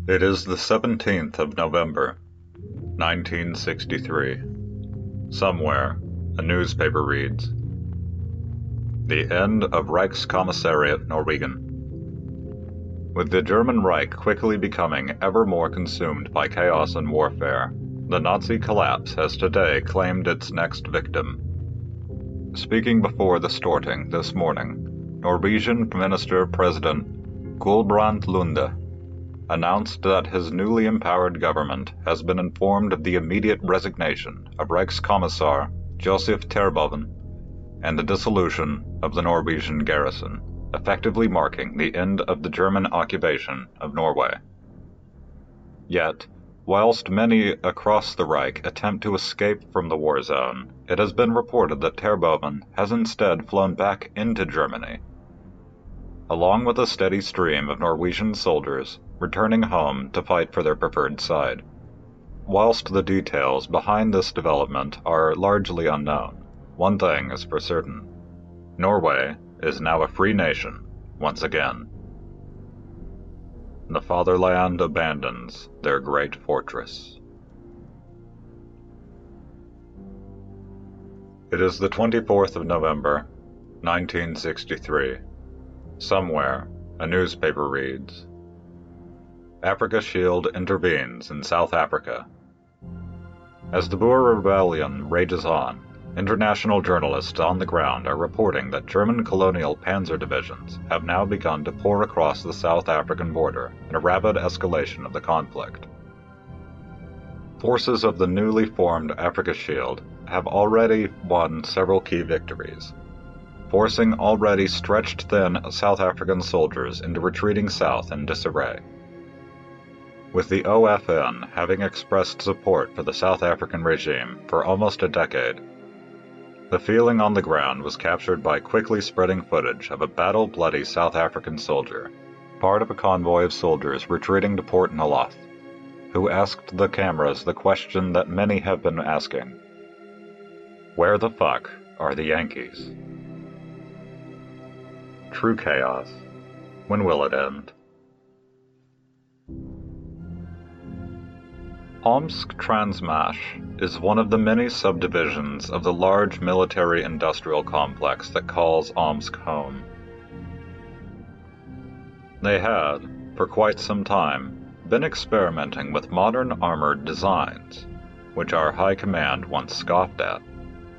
It is the 17th of November, 1963. Somewhere, a newspaper reads, "The end of Reichskommissariat Norwegen." With the German Reich quickly becoming ever more consumed by chaos and warfare, the Nazi collapse has today claimed its next victim. Speaking before the Storting this morning, Norwegian Minister-President Gulbrand Lunde announced that his newly empowered government has been informed of the immediate resignation of Reichskommissar Josef Terboven and the dissolution of the Norwegian garrison, effectively marking the end of the German occupation of Norway. Yet, whilst many across the Reich attempt to escape from the war zone, it has been reported that Terboven has instead flown back into Germany, along with a steady stream of Norwegian soldiers returning home to fight for their preferred side. Whilst the details behind this development are largely unknown, one thing is for certain: Norway is now a free nation once again. The fatherland abandons their great fortress. It is the 24th of November, 1963. Somewhere, a newspaper reads, "Africa Shield intervenes in South Africa." As the Boer Rebellion rages on, international journalists on the ground are reporting that German colonial panzer divisions have now begun to pour across the South African border in a rapid escalation of the conflict. Forces of the newly formed Africa Shield have already won several key victories, forcing already stretched thin South African soldiers into retreating south in disarray. With the OFN having expressed support for the South African regime for almost a decade, the feeling on the ground was captured by quickly spreading footage of a battle-bloody South African soldier, part of a convoy of soldiers retreating to Port Nolloth, who asked the cameras the question that many have been asking: where the fuck are the Yankees? True chaos. When will it end? Omsk-Transmash is one of the many subdivisions of the large military-industrial complex that calls Omsk home. They had, for quite some time, been experimenting with modern armored designs, which our high command once scoffed at,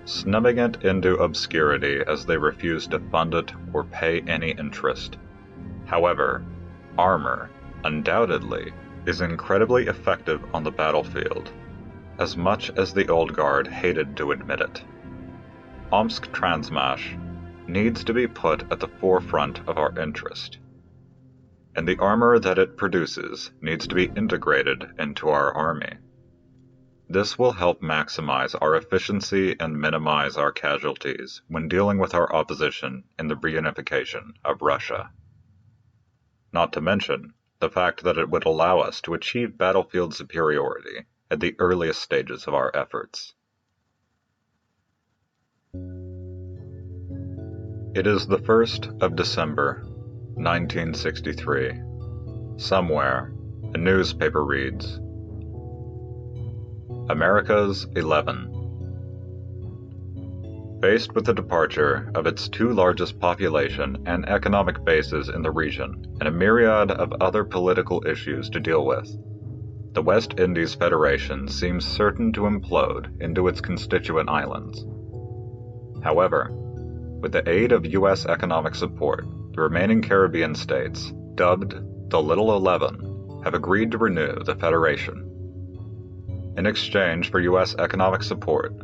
snubbing it into obscurity as they refused to fund it or pay any interest. However, armor, undoubtedly, is incredibly effective on the battlefield, as much as the old guard hated to admit it. Omsk-Transmash needs to be put at the forefront of our interest, and the armor that it produces needs to be integrated into our army. This will help maximize our efficiency and minimize our casualties when dealing with our opposition in the reunification of Russia. Not to mention the fact that it would allow us to achieve battlefield superiority at the earliest stages of our efforts. It is the 1st of December, 1963. Somewhere, a newspaper reads, "America's 11. Faced with the departure of its two largest population and economic bases in the region and a myriad of other political issues to deal with, the West Indies Federation seems certain to implode into its constituent islands. However, with the aid of U.S. economic support, the remaining Caribbean states, dubbed the Little 11, have agreed to renew the Federation. In exchange for U.S. economic support,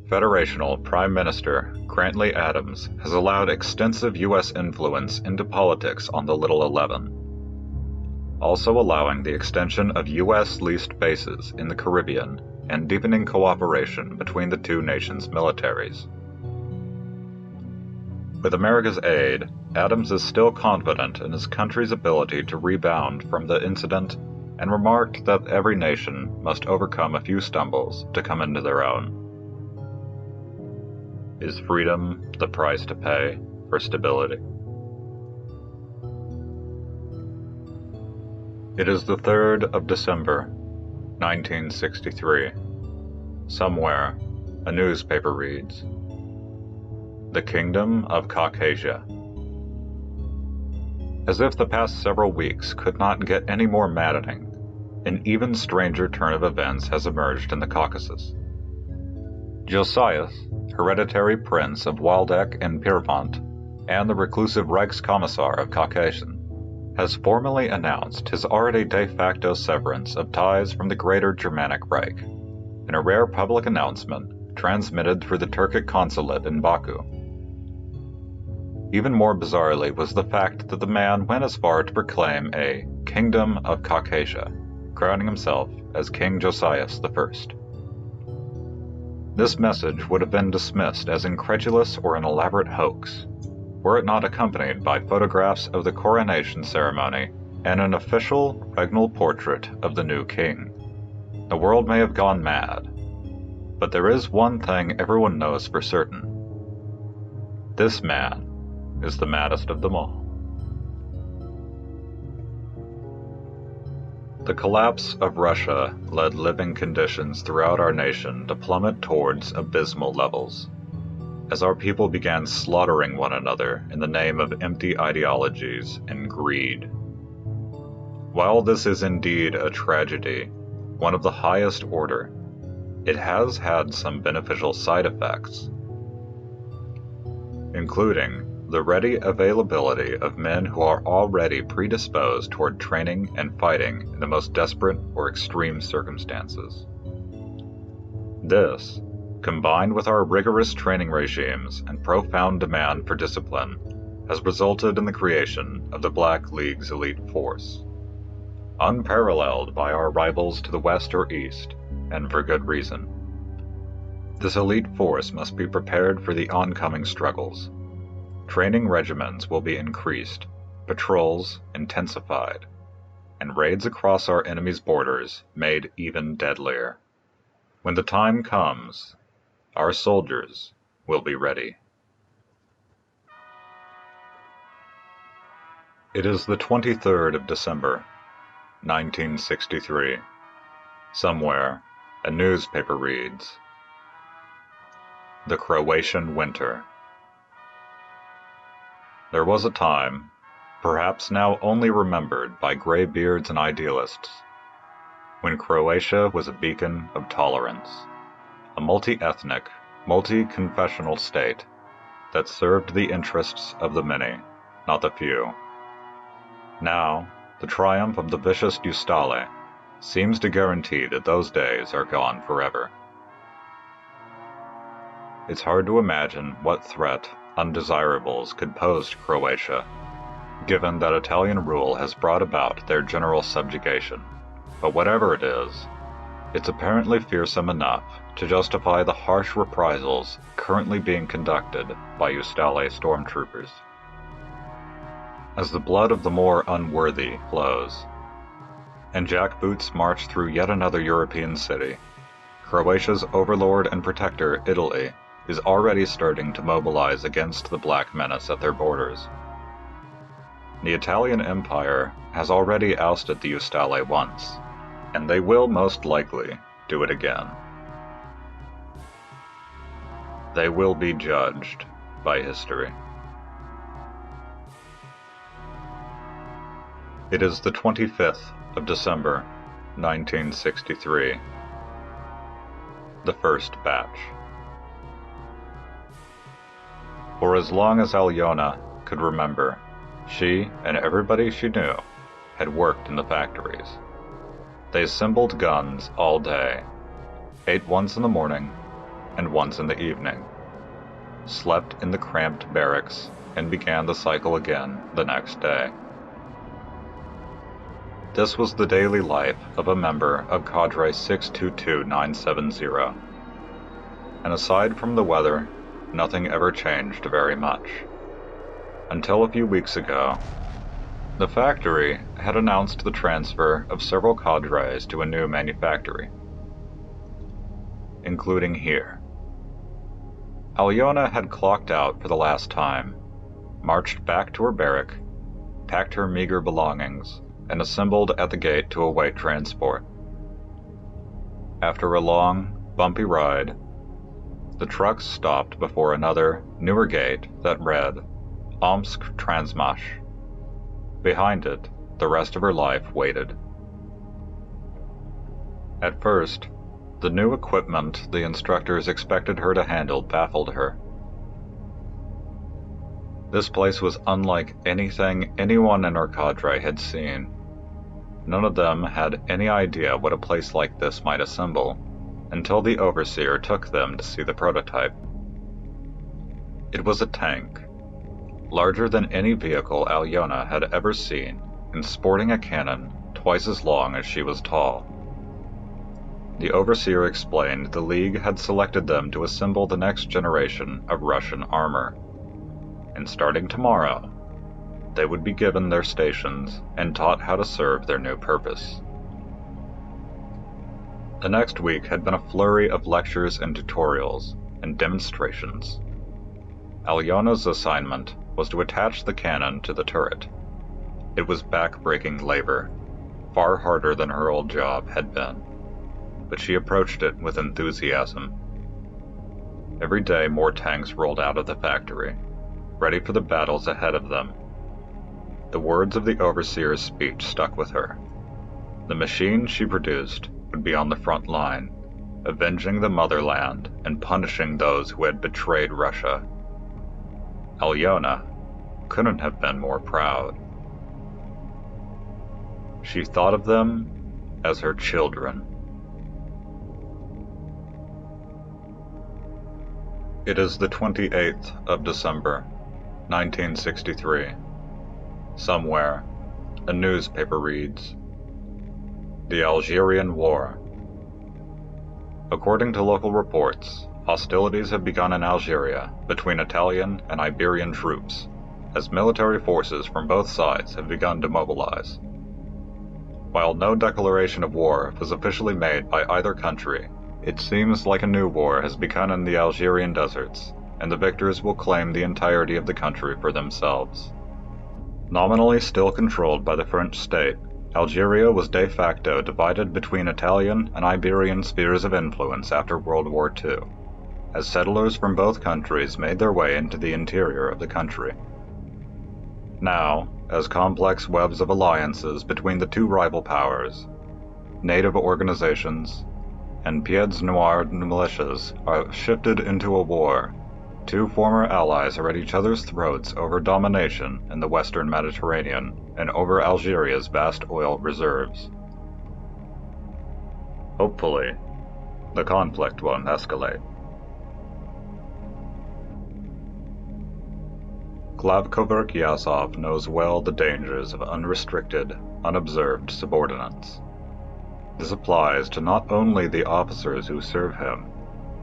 Federational Prime Minister Grantley Adams has allowed extensive U.S. influence into politics on the Little 11, also allowing the extension of U.S.-leased bases in the Caribbean and deepening cooperation between the two nations' militaries. With America's aid, Adams is still confident in his country's ability to rebound from the incident and remarked that every nation must overcome a few stumbles to come into their own. Is freedom the price to pay for stability? It is the 3rd of December, 1963. Somewhere, a newspaper reads, "The Kingdom of Caucasia." As if the past several weeks could not get any more maddening, an even stranger turn of events has emerged in the Caucasus. Josias, hereditary prince of Waldeck and Pierrepont, and the reclusive Reichskommissar of Caucasian, has formally announced his already de facto severance of ties from the Greater Germanic Reich, in a rare public announcement transmitted through the Turkic consulate in Baku. Even more bizarrely was the fact that the man went as far to proclaim a Kingdom of Caucasia, crowning himself as King Josias I. This message would have been dismissed as incredulous or an elaborate hoax, were it not accompanied by photographs of the coronation ceremony and an official regnal portrait of the new king. The world may have gone mad, but there is one thing everyone knows for certain. This man is the maddest of them all. The collapse of Russia led living conditions throughout our nation to plummet towards abysmal levels, as our people began slaughtering one another in the name of empty ideologies and greed. While this is indeed a tragedy, one of the highest order, it has had some beneficial side effects, including the ready availability of men who are already predisposed toward training and fighting in the most desperate or extreme circumstances. This, combined with our rigorous training regimes and profound demand for discipline, has resulted in the creation of the Black League's elite force, unparalleled by our rivals to the west or east, and for good reason. This elite force must be prepared for the oncoming struggles. Training regimens will be increased, patrols intensified, and raids across our enemy's borders made even deadlier. When the time comes, our soldiers will be ready. It is the 23rd of December, 1963. Somewhere, a newspaper reads, "The Croatian Winter." There was a time, perhaps now only remembered by graybeards and idealists, when Croatia was a beacon of tolerance, a multi-ethnic, multi-confessional state that served the interests of the many, not the few. Now, the triumph of the vicious Ustale seems to guarantee that those days are gone forever. It's hard to imagine what threat undesirables could pose to Croatia, given that Italian rule has brought about their general subjugation. But whatever it is, it's apparently fearsome enough to justify the harsh reprisals currently being conducted by Ustale stormtroopers. As the blood of the more unworthy flows, and jackboots march through yet another European city, Croatia's overlord and protector, Italy, is already starting to mobilize against the Black Menace at their borders. The Italian Empire has already ousted the Ustale once, and they will most likely do it again. They will be judged by history. It is the 25th of December, 1963. The first batch. For as long as Alyona could remember, she and everybody she knew had worked in the factories. They assembled guns all day, ate once in the morning and once in the evening, slept in the cramped barracks, and began the cycle again the next day. This was the daily life of a member of Cadre 622970, and aside from the weather, nothing ever changed very much. Until a few weeks ago, the factory had announced the transfer of several cadres to a new manufactory, including here. Alyona had clocked out for the last time, marched back to her barrack, packed her meager belongings, and assembled at the gate to await transport. After a long, bumpy ride, the trucks stopped before another, newer gate that read, Omsk Transmash. Behind it, the rest of her life waited. At first, the new equipment the instructors expected her to handle baffled her. This place was unlike anything anyone in her cadre had seen. None of them had any idea what a place like this might assemble, until the overseer took them to see the prototype. It was a tank, larger than any vehicle Alyona had ever seen, and sporting a cannon twice as long as she was tall. The overseer explained the League had selected them to assemble the next generation of Russian armor, and starting tomorrow, they would be given their stations and taught how to serve their new purpose. The next week had been a flurry of lectures and tutorials and demonstrations. Alyona's assignment was to attach the cannon to the turret. It was back-breaking labor, far harder than her old job had been, but she approached it with enthusiasm. Every day more tanks rolled out of the factory, ready for the battles ahead of them. The words of the overseer's speech stuck with her. The machine she produced would be on the front line, avenging the motherland and punishing those who had betrayed Russia. Alyona couldn't have been more proud. She thought of them as her children. It is the 28th of December, 1963. Somewhere, a newspaper reads, The Algerian War. According to local reports, hostilities have begun in Algeria between Italian and Iberian troops, as military forces from both sides have begun to mobilize. While no declaration of war was officially made by either country, it seems like a new war has begun in the Algerian deserts, and the victors will claim the entirety of the country for themselves. Nominally still controlled by the French state, Algeria was de facto divided between Italian and Iberian spheres of influence after World War II, as settlers from both countries made their way into the interior of the country. Now, as complex webs of alliances between the two rival powers, native organizations, and Pieds Noirs militias are shifted into a war, two former allies are at each other's throats over domination in the Western Mediterranean and over Algeria's vast oil reserves. Hopefully, the conflict won't escalate. Glavkovich-Yazov knows well the dangers of unrestricted, unobserved subordinates. This applies to not only the officers who serve him,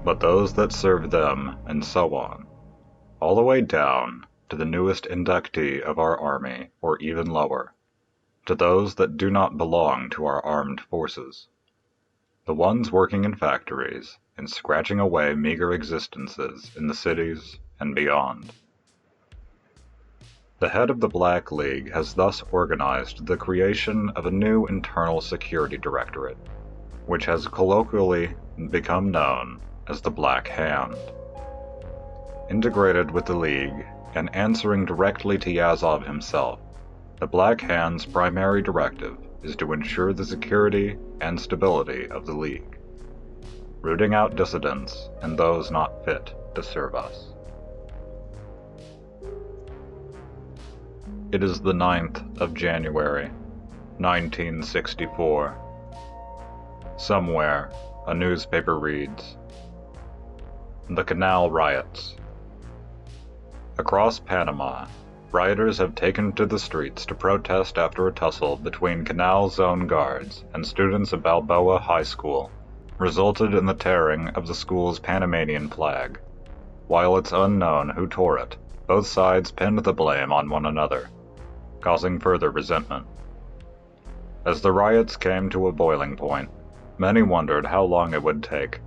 but those that serve them, and so on, all the way down to the newest inductee of our army, or even lower, to those that do not belong to our armed forces. The ones working in factories and scratching away meager existences in the cities and beyond. The head of the Black League has thus organized the creation of a new internal security directorate, which has colloquially become known as the Black Hand. Integrated with the League and answering directly to Yazov himself, the Black Hand's primary directive is to ensure the security and stability of the League, rooting out dissidents and those not fit to serve us. It is the 9th of January, 1964. Somewhere, a newspaper reads, The Canal Riots. Across Panama, rioters have taken to the streets to protest after a tussle between Canal Zone guards and students of Balboa High School resulted in the tearing of the school's Panamanian flag. While it's unknown who tore it, both sides pinned the blame on one another, causing further resentment. As the riots came to a boiling point, many wondered how long it would take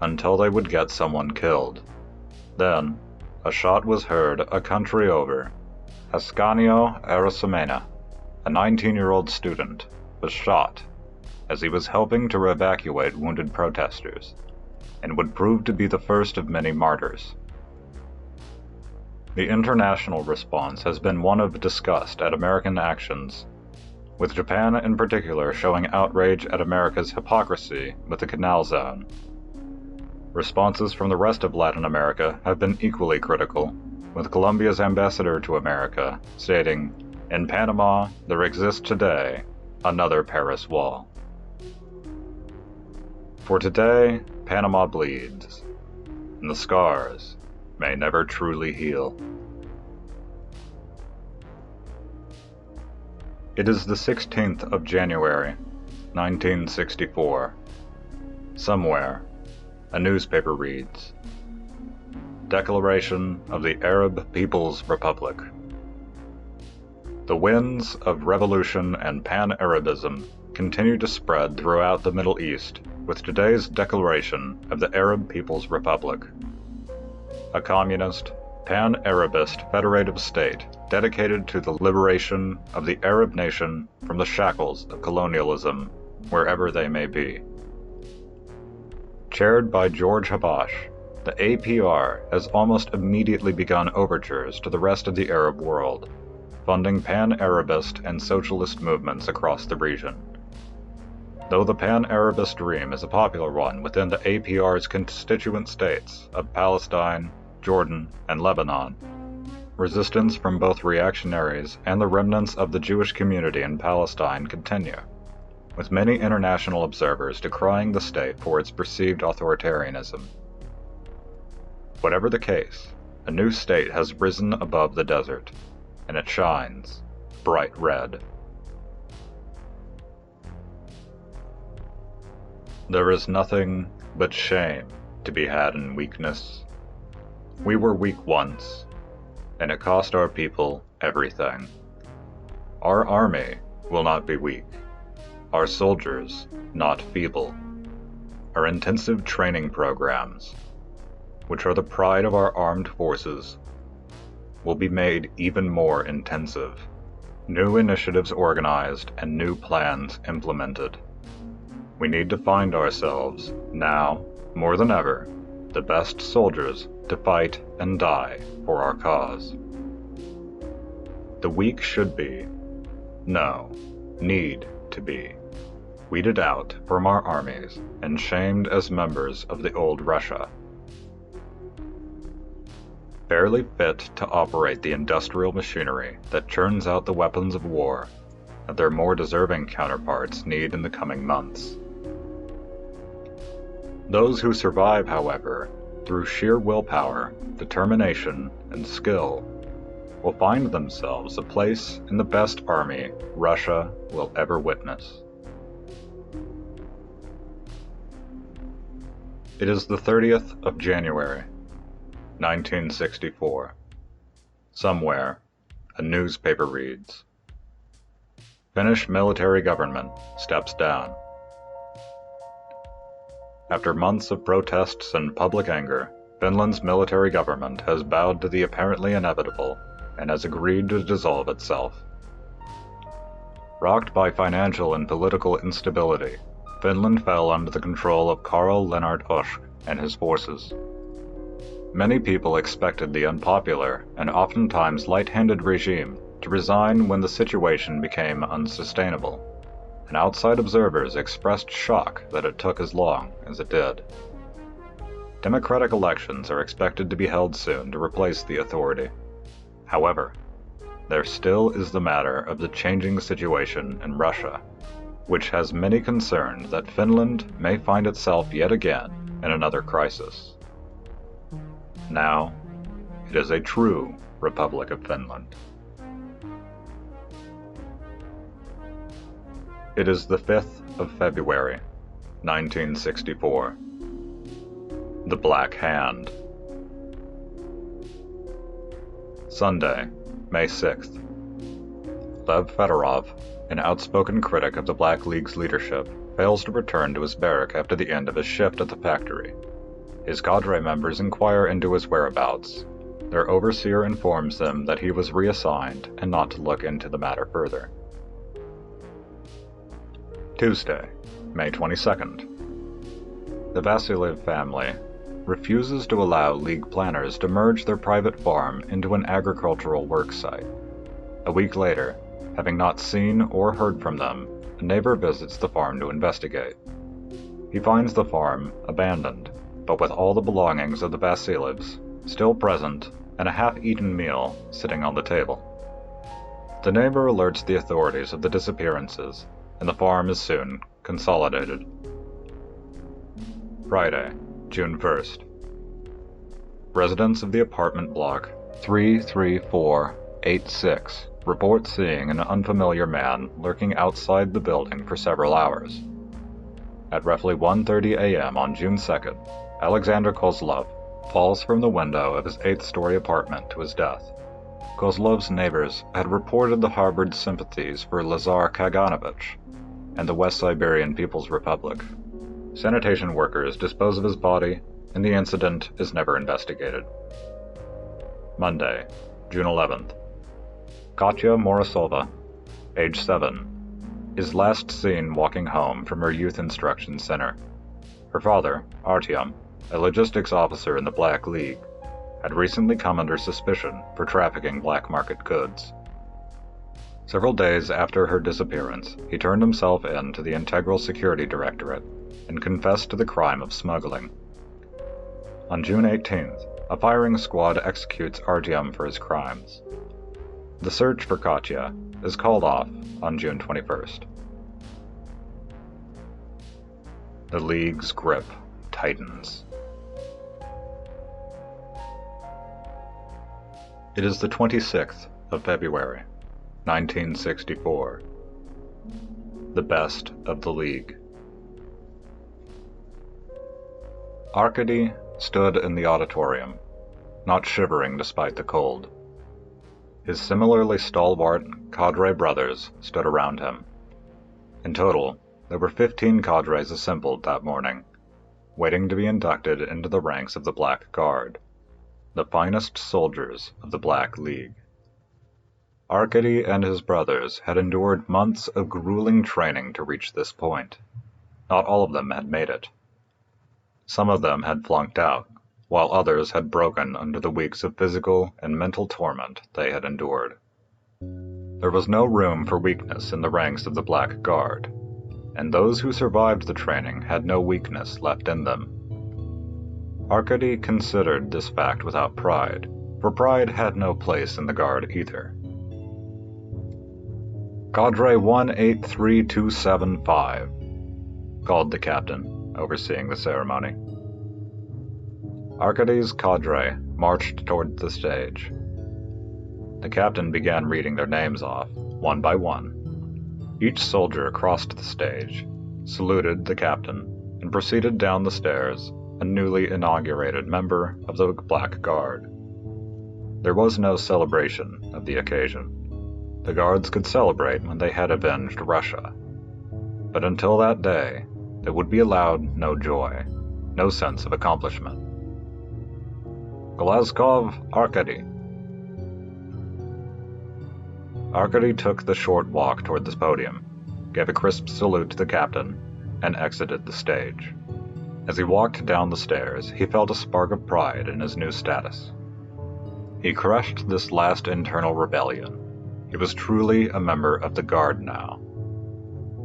until they would get someone killed. Then, a shot was heard a country over, Ascanio Arasamena, a 19-year-old student, was shot as he was helping to evacuate wounded protesters, and would prove to be the first of many martyrs. The international response has been one of disgust at American actions, with Japan in particular showing outrage at America's hypocrisy with the Canal Zone. Responses from the rest of Latin America have been equally critical, with Colombia's ambassador to America stating, "In Panama, there exists today another Paris Wall." For today, Panama bleeds, and the scars may never truly heal. It is the 16th of January, 1964. Somewhere, a newspaper reads, "Declaration of the Arab People's Republic." The winds of revolution and pan-Arabism continue to spread throughout the Middle East with today's declaration of the Arab People's Republic, a communist, pan-Arabist federative state dedicated to the liberation of the Arab nation from the shackles of colonialism, wherever they may be. Chaired by George Habash, the APR has almost immediately begun overtures to the rest of the Arab world, funding pan-Arabist and socialist movements across the region. Though the pan-Arabist dream is a popular one within the APR's constituent states of Palestine, Jordan, and Lebanon, resistance from both reactionaries and the remnants of the Jewish community in Palestine continue, with many international observers decrying the state for its perceived authoritarianism. Whatever the case, a new state has risen above the desert, and it shines bright red. There is nothing but shame to be had in weakness. We were weak once, and it cost our people everything. Our army will not be weak, our soldiers not feeble. Our intensive training programs, which are the pride of our armed forces, will be made even more intensive, new initiatives organized and new plans implemented. We need to find ourselves, now, more than ever, the best soldiers to fight and die for our cause. The weak should be, no, need to be, weeded out from our armies and shamed as members of the old Russia. Barely fit to operate the industrial machinery that churns out the weapons of war that their more deserving counterparts need in the coming months. Those who survive, however, through sheer willpower, determination, and skill, will find themselves a place in the best army Russia will ever witness. It is the 30th of January, 1964. Somewhere, a newspaper reads, "Finnish military government steps down." After months of protests and public anger, Finland's military government has bowed to the apparently inevitable and has agreed to dissolve itself. Rocked by financial and political instability, Finland fell under the control of Karl Lennart Oesch and his forces. Many people expected the unpopular and oftentimes light-handed regime to resign when the situation became unsustainable, and outside observers expressed shock that it took as long as it did. Democratic elections are expected to be held soon to replace the authority. However, there still is the matter of the changing situation in Russia, which has many concerned that Finland may find itself yet again in another crisis. Now, it is a true Republic of Finland. It is the 5th of February, 1964. The Black Hand. Sunday, May 6th. Lev Fedorov, an outspoken critic of the Black League's leadership, fails to return to his barrack after the end of his shift at the factory. His cadre members inquire into his whereabouts. Their overseer informs them that he was reassigned and not to look into the matter further. Tuesday, May 22nd. The Vasilyev family refuses to allow League planners to merge their private farm into an agricultural work site. A week later, having not seen or heard from them, a neighbor visits the farm to investigate. He finds the farm abandoned, but with all the belongings of the Vasilyevs still present and a half-eaten meal sitting on the table. The neighbor alerts the authorities of the disappearances, and the farm is soon consolidated. Friday, June 1st. Residents of the apartment block 33486 report seeing an unfamiliar man lurking outside the building for several hours. At roughly 1:30 a.m. on June 2nd, Alexander Kozlov falls from the window of his 8th-story apartment to his death. Kozlov's neighbors had reported the harbored sympathies for Lazar Kaganovich and the West Siberian People's Republic. Sanitation workers dispose of his body, and the incident is never investigated. Monday, June 11th. Katya Morozova, age 7, is last seen walking home from her youth instruction center. Her father, Artyom, a logistics officer in the Black League, had recently come under suspicion for trafficking black market goods. Several days after her disappearance, he turned himself in to the Integral Security Directorate and confessed to the crime of smuggling. On June 18th, a firing squad executes Artyom for his crimes. The search for Katya is called off on June 21st. The League's grip tightens. It is the 26th of February, 1964. The best of the League. Arkady stood in the auditorium, not shivering despite the cold. His similarly stalwart cadre brothers stood around him. In total, there were 15 cadres assembled that morning, waiting to be inducted into the ranks of the Black Guard, the finest soldiers of the Black League. Arkady and his brothers had endured months of grueling training to reach this point. Not all of them had made it. Some of them had flunked out, while others had broken under the weeks of physical and mental torment they had endured. There was no room for weakness in the ranks of the Black Guard, and those who survived the training had no weakness left in them. Arkady considered this fact without pride, for pride had no place in the Guard either. Cadre 183275, called the captain, overseeing the ceremony. Arkady's cadre marched toward the stage. The captain began reading their names off, one by one. Each soldier crossed the stage, saluted the captain, and proceeded down the stairs, a newly inaugurated member of the Black Guard. There was no celebration of the occasion. The Guards could celebrate when they had avenged Russia. But until that day, they would be allowed no joy, no sense of accomplishment. Glazkov Arkady. Arkady took the short walk toward the podium, gave a crisp salute to the captain, and exited the stage. As he walked down the stairs, he felt a spark of pride in his new status. He crushed this last internal rebellion. He was truly a member of the Guard now.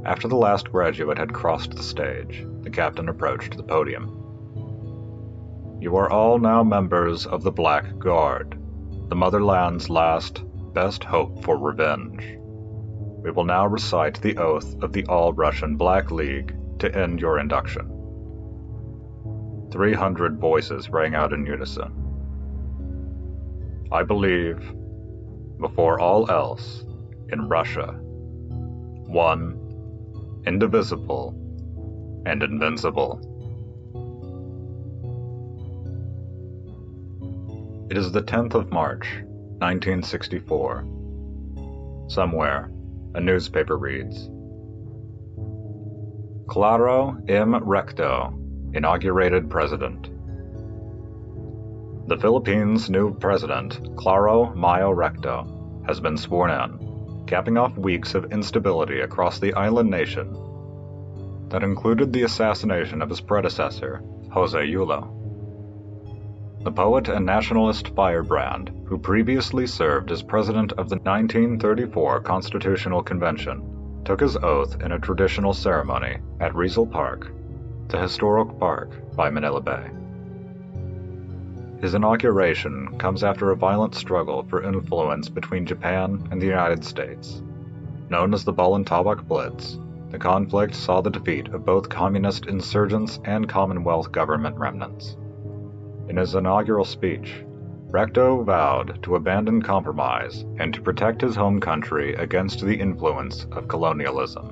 After the last graduate had crossed the stage, the captain approached the podium. You are all now members of the Black Guard, the motherland's last, best hope for revenge. We will now recite the oath of the All-Russian Black League to end your induction. 300 voices rang out in unison. I believe, before all else, in Russia. One, indivisible, and invincible. It is the 10th of March, 1964. Somewhere, a newspaper reads, Claro M. Recto, inaugurated president. The Philippines' new president, Claro Mayo Recto, has been sworn in, capping off weeks of instability across the island nation that included the assassination of his predecessor, Jose Yulo. The poet and nationalist firebrand, who previously served as president of the 1934 Constitutional Convention, took his oath in a traditional ceremony at Rizal Park, the historic park by Manila Bay. His inauguration comes after a violent struggle for influence between Japan and the United States. Known as the Balintawak Blitz, the conflict saw the defeat of both communist insurgents and Commonwealth government remnants. In his inaugural speech, Recto vowed to abandon compromise and to protect his home country against the influence of colonialism.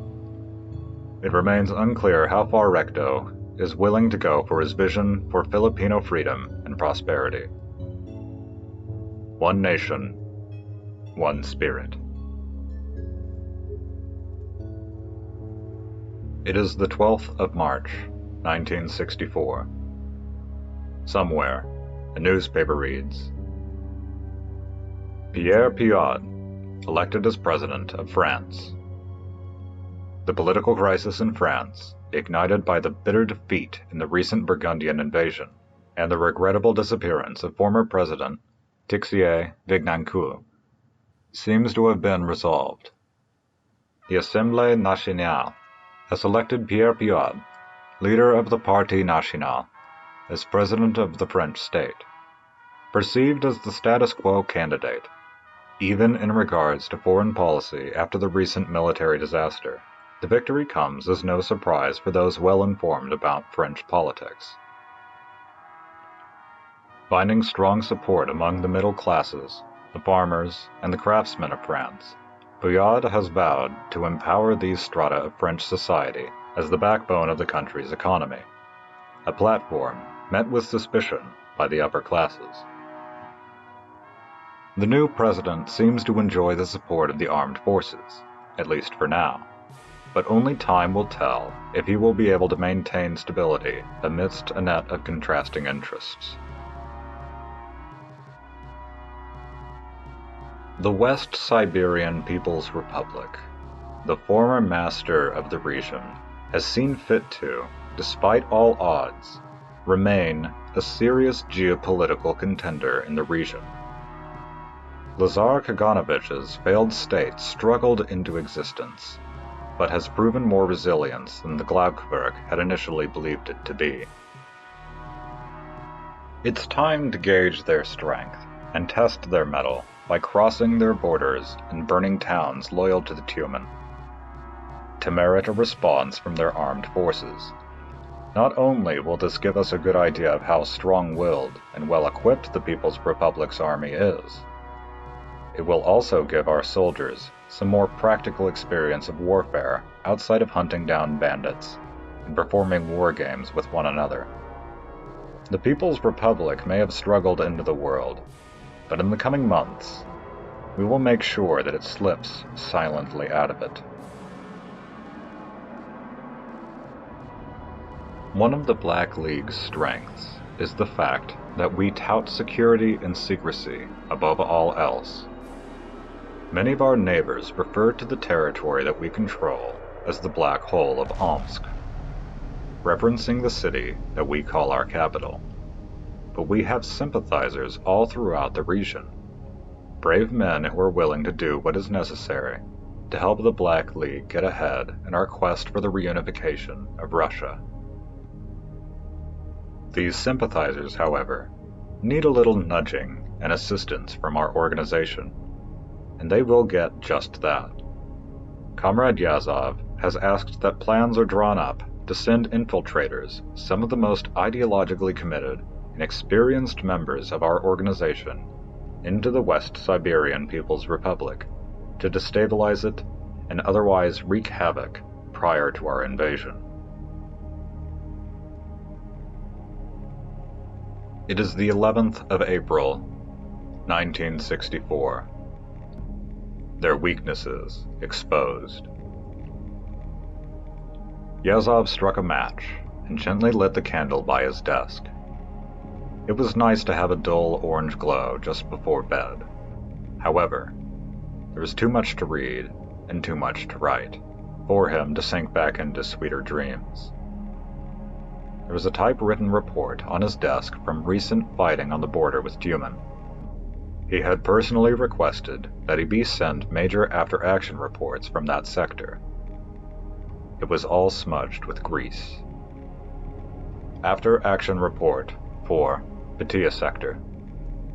It remains unclear how far Recto is willing to go for his vision for Filipino freedom and prosperity. One nation, one spirit. It is the 12th of March, 1964. Somewhere, a newspaper reads, Pierre Piot, elected as President of France. The political crisis in France, ignited by the bitter defeat in the recent Burgundian invasion and the regrettable disappearance of former President Tixier Vignancourt, seems to have been resolved. The Assemblée Nationale has elected Pierre Piot, leader of the Parti National, as President of the French state, perceived as the status quo candidate, even in regards to foreign policy after the recent military disaster. The victory comes as no surprise for those well informed about French politics. Finding strong support among the middle classes, the farmers, and the craftsmen of France, Piot has vowed to empower these strata of French society as the backbone of the country's economy, a platform met with suspicion by the upper classes. The new president seems to enjoy the support of the armed forces, at least for now, but only time will tell if he will be able to maintain stability amidst a net of contrasting interests. The West Siberian People's Republic, the former master of the region, has seen fit to, despite all odds, remain a serious geopolitical contender in the region. Lazar Kaganovich's failed state struggled into existence, but has proven more resilience than the Glaubkwerk had initially believed it to be. It's time to gauge their strength and test their mettle by crossing their borders and burning towns loyal to the Tumen, to merit a response from their armed forces. Not only will this give us a good idea of how strong-willed and well-equipped the People's Republic's army is, it will also give our soldiers some more practical experience of warfare outside of hunting down bandits and performing war games with one another. The People's Republic may have struggled into the world, but in the coming months, we will make sure that it slips silently out of it. One of the Black League's strengths is the fact that we tout security and secrecy above all else. Many of our neighbors refer to the territory that we control as the Black Hole of Omsk, referencing the city that we call our capital. But we have sympathizers all throughout the region, brave men who are willing to do what is necessary to help the Black League get ahead in our quest for the reunification of Russia. These sympathizers, however, need a little nudging and assistance from our organization, and they will get just that. Comrade Yazov has asked that plans are drawn up to send infiltrators, some of the most ideologically committed and experienced members of our organization, into the West Siberian People's Republic to destabilize it and otherwise wreak havoc prior to our invasion. It is the 11th of April, 1964. Their weaknesses exposed. Yazov struck a match and gently lit the candle by his desk. It was nice to have a dull orange glow just before bed. However, there was too much to read and too much to write. for him to sink back into sweeter dreams. There was a typewritten report on his desk from recent fighting on the border with Duman. He had personally requested that he be sent major after-action reports from that sector. It was all smudged with grease. After-action report for Patia sector.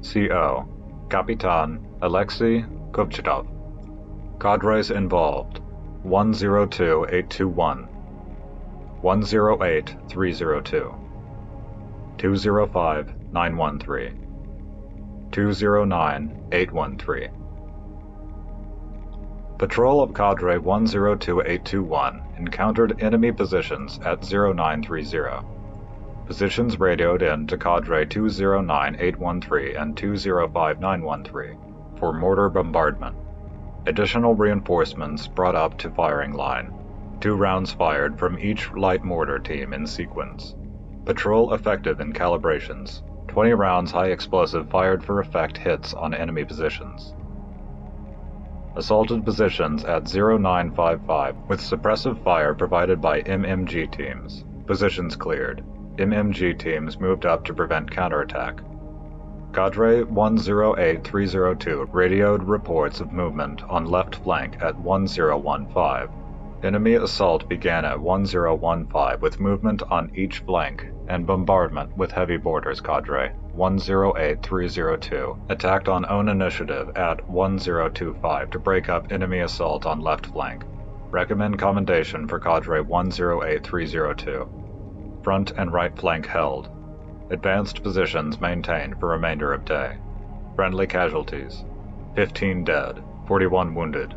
CO Kapitan Alexei Kovchetov. Cadres involved 102-821, 108-302, 205-913, 209-813. Patrol of Cadre 102-821 encountered enemy positions at 0930. Positions radioed in to Cadre 209-813 and 205-913 for mortar bombardment. Additional reinforcements brought up to firing line. 2 rounds fired from each light mortar team in sequence. Patrol effective in calibrations. 20 rounds high explosive fired for effect hits on enemy positions. Assaulted positions at 0955 with suppressive fire provided by MMG teams. Positions cleared. MMG teams moved up to prevent counterattack. Cadre 108-302 radioed reports of movement on left flank at 1015. Enemy assault began at 1015 with movement on each flank and bombardment with heavy borders. Cadre 108-302 attacked on own initiative at 1025 to break up enemy assault on left flank. Recommend commendation for Cadre 108-302. Front and right flank held. Advanced positions maintained for remainder of day. Friendly casualties: 15 dead, 41 wounded.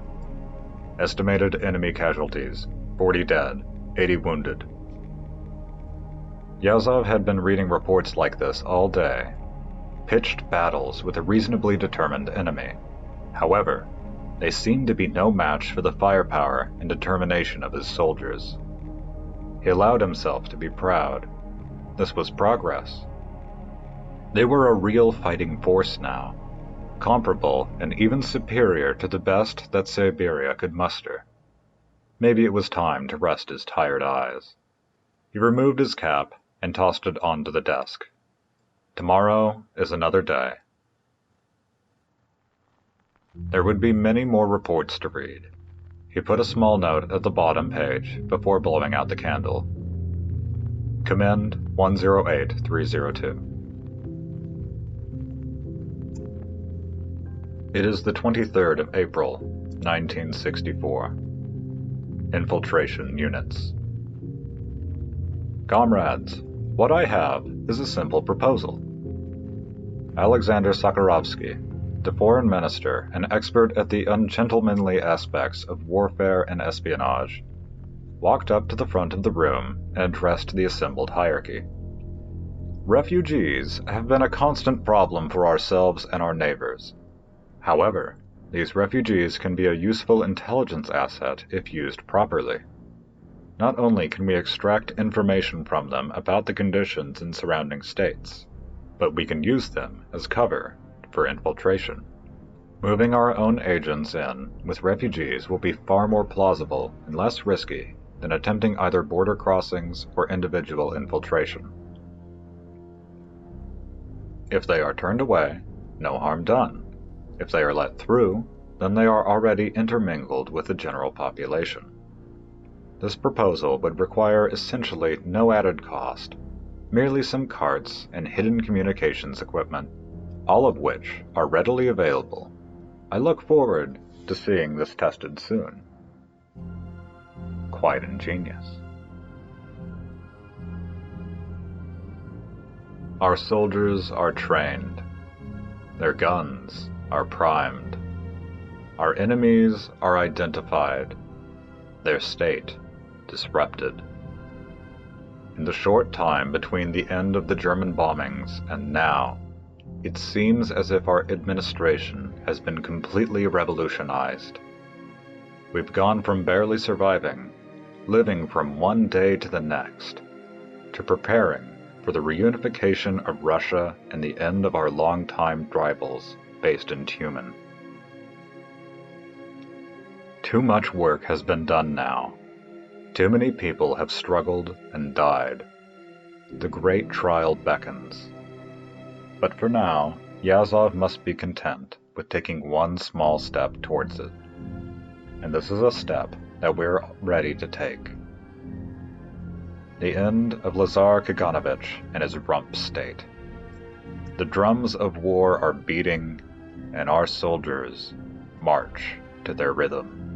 Estimated enemy casualties: 40 dead, 80 wounded. Yazov had been reading reports like this all day. Pitched battles with a reasonably determined enemy. However, they seemed to be no match for the firepower and determination of his soldiers. He allowed himself to be proud. This was progress. They were a real fighting force now, comparable and even superior to the best that Siberia could muster. Maybe it was time to rest his tired eyes. He removed his cap and tossed it onto the desk. Tomorrow is another day. There would be many more reports to read. He put a small note at the bottom page before blowing out the candle. Commend 108-302. It is the 23rd of April, 1964. Infiltration units. Comrades, what I have is a simple proposal. Alexander Sakharovsky, the foreign minister and expert at the ungentlemanly aspects of warfare and espionage, walked up to the front of the room and addressed the assembled hierarchy. Refugees have been a constant problem for ourselves and our neighbors. However, these refugees can be a useful intelligence asset if used properly. Not only can we extract information from them about the conditions in surrounding states, but we can use them as cover for infiltration. Moving our own agents in with refugees will be far more plausible and less risky than attempting either border crossings or individual infiltration. If they are turned away, no harm done. If they are let through, then they are already intermingled with the general population. This proposal would require essentially no added cost, merely some carts and hidden communications equipment, all of which are readily available. I look forward to seeing this tested soon. Quite ingenious. Our soldiers are trained. Their guns are primed. Our enemies are identified. Their state disrupted. In the short time between the end of the German bombings and now, it seems as if our administration has been completely revolutionized. We've gone from barely surviving, living from one day to the next, to preparing for the reunification of Russia and the end of our long-time rivals based in Tumen. Too much work has been done now, Too many people have struggled and died. The great trial beckons. But for now, Yazov must be content with taking one small step towards it. And this is a step that we're ready to take. The end of Lazar Kaganovich and his rump state. The drums of war are beating, and our soldiers march to their rhythm.